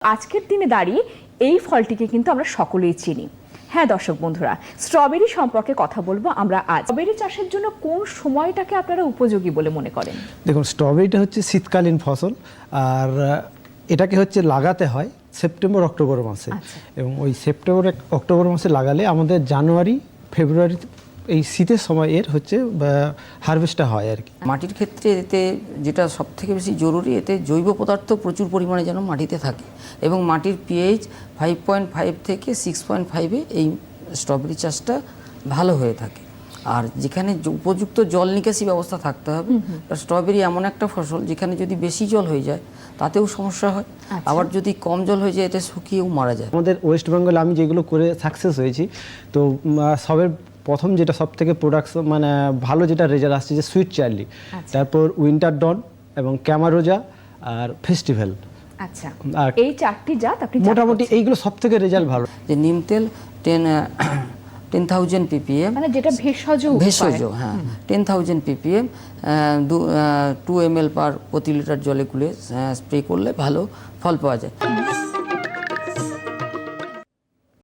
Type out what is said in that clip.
আজকের দিনে দাঁড়িয়ে এই ফলটিকে কিন্তু আমরা সকলেই চিনি। হ্যাঁ দর্শক বন্ধুরা, স্ট্রবেরি সম্পর্কে কথা বলবো আমরা আজ। স্ট্রবেরি চাষের জন্য কোন সময়টাকে আপনারা উপযোগী বলে মনে করেন? দেখুন, স্ট্রবেরিটা হচ্ছে শীতকালীন ফসল, আর এটাকে হচ্ছে লাগাতে হয় সেপ্টেম্বর অক্টোবর মাসে। এবং ওই সেপ্টেম্বর অক্টোবর মাসে লাগালে আমাদের জানুয়ারি ফেব্রুয়ারি এই শীতের সময় এর হচ্ছে হারভেস্টটা হয় আর কি। মাটির ক্ষেত্রে এতে যেটা সবথেকে বেশি জরুরি, এতে জৈব পদার্থ প্রচুর পরিমাণে যেন মাটিতে থাকে এবং মাটির পিএইচ 5.5 থেকে 6.5-এ এই স্ট্রবেরি চাষটা ভালো হয়ে থাকে। আর যেখানে উপযুক্ত জল নিকাশি ব্যবস্থা থাকতে হবে। স্ট্রবেরি এমন একটা ফসল যেখানে যদি বেশি জল হয়ে যায় তাতেও সমস্যা হয়, আবার যদি কম জল হয়ে যায় এটা শুকিয়েও মারা যায়। আমাদের ওয়েস্ট বেঙ্গলে আমি যেগুলো করে সাকসেস হয়েছি, তো সবের প্রথম যেটা সব থেকে প্রোডাকশন মানে ভালো যেটা রেজাল্ট আসছে যে সুইট চার্লি, তারপর উইন্টার ডন এবং ক্যামারোজা আর ফেস্টিভ্যাল। আচ্ছা, এই চারটি জাত আপনি মোটামুটি এইগুলো সব থেকে রেজাল্ট ভালো। যে নিম তেল 10,000 ppm, মানে যেটা ভেষজ, হ্যাঁ 10,000 ppm 2 ml প্রতি লিটার জলে গুলে স্প্রে করলে ভালো ফল পাওয়া যায়।